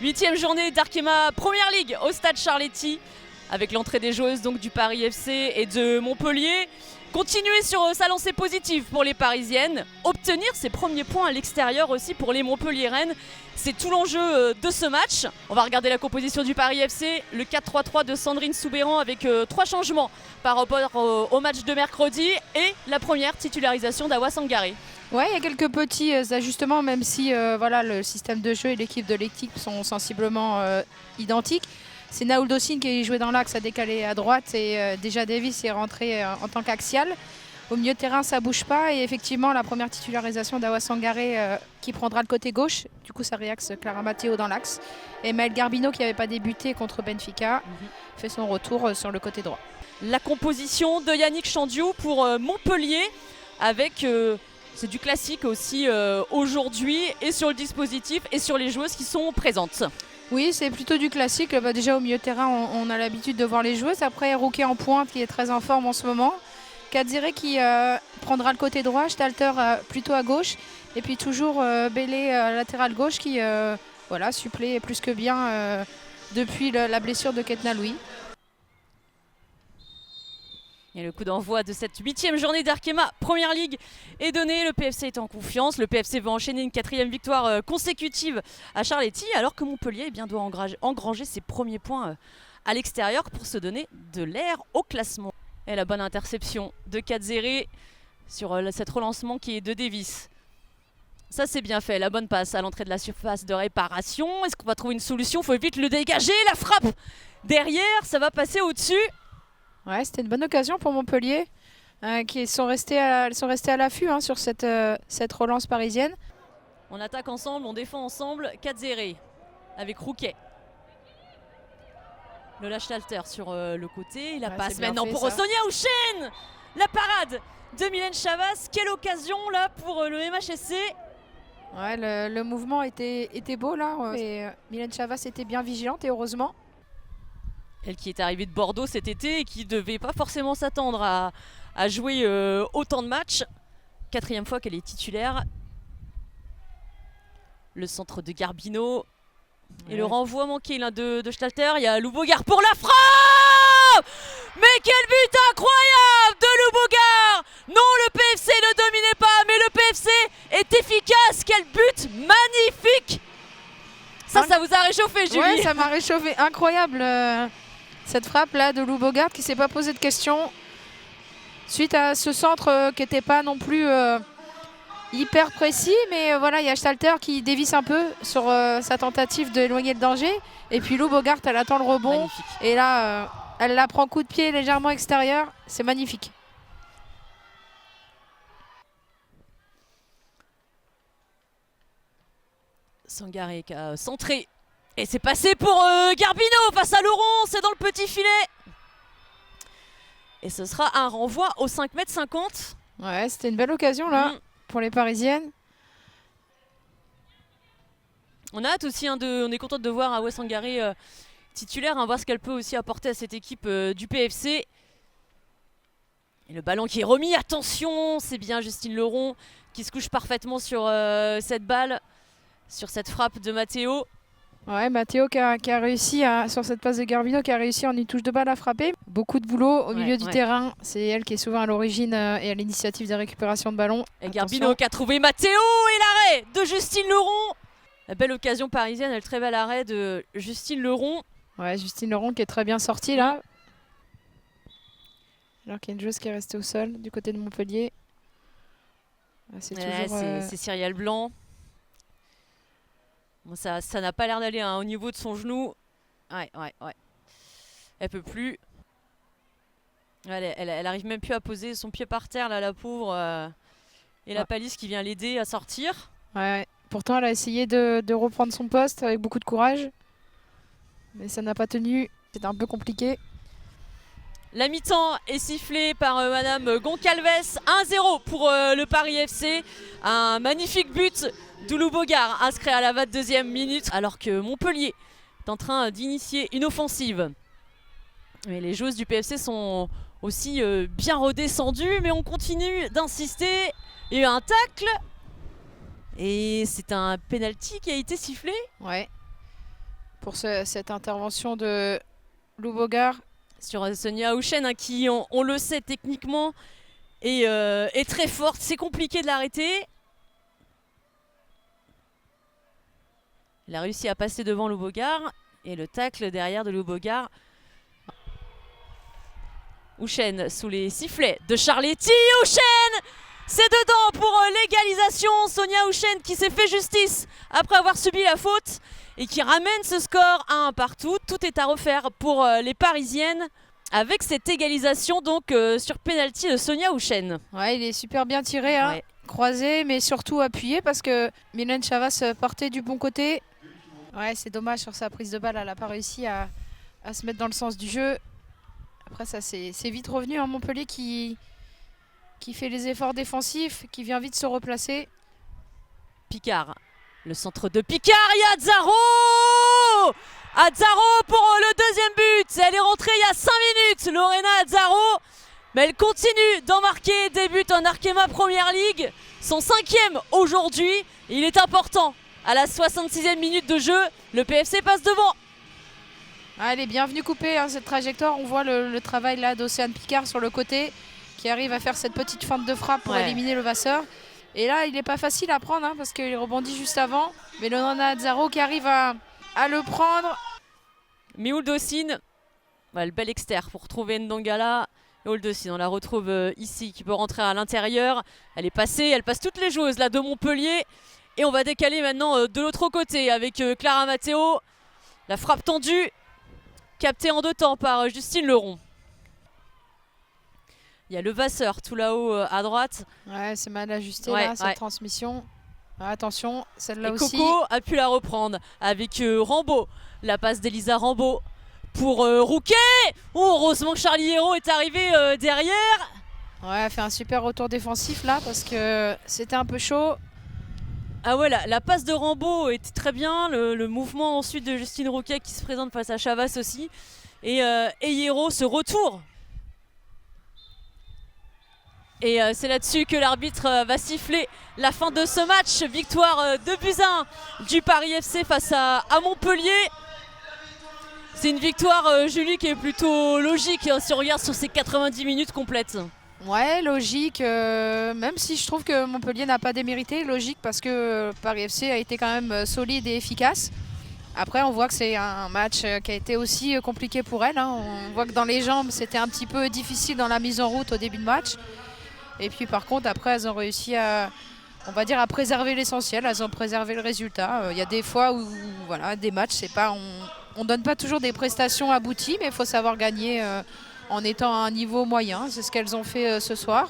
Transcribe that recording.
8e journée d'Arkema Première Ligue au stade Charletti, avec l'entrée des joueuses donc du Paris FC et de Montpellier. Continuer sur sa lancée positive pour les Parisiennes, obtenir ses premiers points à l'extérieur aussi pour les Montpelliéraines. C'est tout l'enjeu de ce match. On va regarder la composition du Paris FC, le 4-3-3 de Sandrine Soubéran avec 3 changements par rapport au match de mercredi et la première titularisation d'Awa Sangaré. Ouais, il y a quelques petits ajustements, même si voilà, le système de jeu et l'équipe de l'équipe sont sensiblement identiques. C'est Naoul Dossine qui jouait dans l'axe, a décalé à droite et déjà Davis est rentré en tant qu'axial. Au milieu de terrain, ça ne bouge pas et effectivement, la première titularisation d'Awa Sangaré qui prendra le côté gauche. Du coup, ça réaxe Clara Matteo dans l'axe. Et Maëlle Garbino, qui n'avait pas débuté contre Benfica, fait son retour sur le côté droit. La composition de Yannick Chandiou pour Montpellier avec... c'est du classique aussi aujourd'hui et sur le dispositif et sur les joueuses qui sont présentes. Oui, c'est plutôt du classique. Déjà au milieu de terrain, on a l'habitude de voir les joueuses. Après, Rouquet en pointe qui est très en forme en ce moment. Kadziré qui prendra le côté droit, Stalter plutôt à gauche. Et puis toujours Bellé latéral gauche qui voilà, supplée plus que bien depuis la blessure de Ketna Louis. Et le coup d'envoi de cette 8e journée d'Arkema Première Ligue est donné. Le PFC est en confiance. Le PFC va enchaîner une 4e victoire consécutive à Charletti, alors que Montpellier doit engranger ses premiers points à l'extérieur pour se donner de l'air au classement. Et la bonne interception de Kadziré sur cet relancement qui est de Davis. Ça c'est bien fait, la bonne passe à l'entrée de la surface de réparation. Est-ce qu'on va trouver une solution? Il faut vite le dégager. La frappe derrière, ça va passer au-dessus. Ouais, c'était une bonne occasion pour Montpellier, qui sont restés à l'affût sur cette relance parisienne. On attaque ensemble, on défend ensemble. Kadziré avec Rouquet. Le lâche-talter sur le côté. La passe maintenant pour Sonia Houchen. La parade de Mylène Chavas. Quelle occasion là pour le MHSC. Ouais, le mouvement était beau là. Et Mylène Chavas était bien vigilante et heureusement. Elle qui est arrivée de Bordeaux cet été et qui ne devait pas forcément s'attendre à jouer autant de matchs. 4e fois qu'elle est titulaire. Le centre de Garbino. Et le renvoi manqué là, de Stalter. Il y a Loubogard pour la frappe. Mais quel but incroyable de Loubogard. Non, le PFC ne dominait pas, mais le PFC est efficace. Quel but magnifique. Ça vous a réchauffé, Julie? Oui, ça m'a réchauffé. Incroyable. Cette frappe là de Loubogard qui ne s'est pas posé de questions suite à ce centre qui n'était pas non plus hyper précis, mais voilà, il y a Stalter qui dévisse un peu sur sa tentative d'éloigner le danger et puis Loubogard elle attend le rebond. Magnifique. Et là elle la prend coup de pied légèrement extérieur, c'est magnifique. Sangaré qui a centré. Et c'est passé pour Garbino face à Laurent, c'est dans le petit filet. Et ce sera un renvoi au 5,50 m. Ouais, c'était une belle occasion là pour les Parisiennes. On a hâte aussi, on est contente de voir Awa Sangaré titulaire, voir ce qu'elle peut aussi apporter à cette équipe du PFC. Et le ballon qui est remis, attention, c'est bien Justine Leron qui se couche parfaitement sur cette balle, sur cette frappe de Matteo. Ouais, Matteo qui a réussi sur cette passe de Garbino, qui a réussi en une touche de balle à frapper. Beaucoup de boulot au milieu du terrain. C'est elle qui est souvent à l'origine et à l'initiative des récupérations de ballon. Et Garbino qui a trouvé Matteo et l'arrêt de Justine Leron. La belle occasion parisienne, le très bel arrêt de Justine Leron. Ouais, Justine Leron qui est très bien sortie là. Alors qu'il y a une joueuse qui est restée au sol du côté de Montpellier. C'est Cyrielle Blanc. Bon, ça n'a pas l'air d'aller au niveau de son genou. Ouais. Elle peut plus. Elle arrive même plus à poser son pied par terre, là, la pauvre. Et la palisse qui vient l'aider à sortir. Ouais. Pourtant, elle a essayé de reprendre son poste avec beaucoup de courage. Mais ça n'a pas tenu. C'était un peu compliqué. La mi-temps est sifflée par Madame Goncalves. 1-0 pour le Paris FC. Un magnifique but de Loubogard inscrit à la 22e minute. Alors que Montpellier est en train d'initier une offensive. Mais les joueuses du PFC sont aussi bien redescendues. Mais on continue d'insister. Il y a eu un tacle. Et c'est un penalty qui a été sifflé. Ouais. pour cette intervention de Lou Bogart. Sur Sonia Houchen, hein, qui, on le sait techniquement, est très forte. C'est compliqué de l'arrêter. Elle a réussi à passer devant Lou Bogart. Et le tacle derrière de Lou Bogart. Houchen sous les sifflets de Charletti. Houchen, c'est dedans pour l'égalisation. Sonia Houchen qui s'est fait justice après avoir subi la faute et qui ramène ce score à 1 partout. Tout est à refaire pour les Parisiennes avec cette égalisation donc sur pénalty de Sonia Houchen. Ouais, il est super bien tiré, hein. Ouais. Croisé mais surtout appuyé parce que Mylène Chavas partait du bon côté. Ouais, c'est dommage sur sa prise de balle, elle n'a pas réussi à se mettre dans le sens du jeu. Après ça c'est vite revenu, hein, Montpellier qui fait les efforts défensifs, qui vient vite se replacer. Picard, le centre de Picard, il y a Azzaro! Azzaro pour le deuxième but. Elle est rentrée il y a 5 minutes, Lorena Azzaro. Mais elle continue d'en marquer des buts en Arkema Première Ligue. Son 5e aujourd'hui. Il est important. À la 66e minute de jeu, le PFC passe devant. Ah, elle est bien venue couper, hein, cette trajectoire. On voit le travail là d'Océane Picard sur le côté qui arrive à faire cette petite feinte de frappe pour éliminer le Vasseur. Et là, il n'est pas facile à prendre, hein, parce qu'il rebondit juste avant. Mais Lorena Azzaro qui arrive à le prendre. Méhoul Docine, le bel externe pour trouver Ndongala. Méhoul Docine, on la retrouve ici, qui peut rentrer à l'intérieur. Elle est passée, elle passe toutes les joueuses là de Montpellier. Et on va décaler maintenant de l'autre côté avec Clara Matteo. La frappe tendue, captée en 2 temps par Justine Leron. Il y a le Vasseur tout là-haut à droite. Ouais, c'est mal ajusté là, cette transmission. Ah, attention, celle-là aussi. Coco a pu la reprendre avec Rambaud. La passe d'Elisa Rambaud pour Rouquet. Oh, heureusement que Charlie Hérault est arrivé derrière. Ouais, elle fait un super retour défensif là parce que c'était un peu chaud. Ah ouais, la passe de Rambaud était très bien. Le mouvement ensuite de Justine Rouquet qui se présente face à Chavas aussi. Et Hérault, ce retour. Et c'est là-dessus que l'arbitre va siffler la fin de ce match. Victoire de Buzyn du Paris FC face à Montpellier. C'est une victoire, Julie, qui est plutôt logique hein, si on regarde sur ces 90 minutes complètes. Ouais, logique, même si je trouve que Montpellier n'a pas démérité. Logique parce que Paris FC a été quand même solide et efficace. Après, on voit que c'est un match qui a été aussi compliqué pour elles, hein. On voit que dans les jambes, c'était un petit peu difficile dans la mise en route au début de match. Et puis par contre, après, elles ont réussi à préserver l'essentiel. Elles ont préservé le résultat. Il y a des fois où, voilà, des matchs, c'est pas, on donne pas toujours des prestations abouties, mais il faut savoir gagner en étant à un niveau moyen. C'est ce qu'elles ont fait ce soir.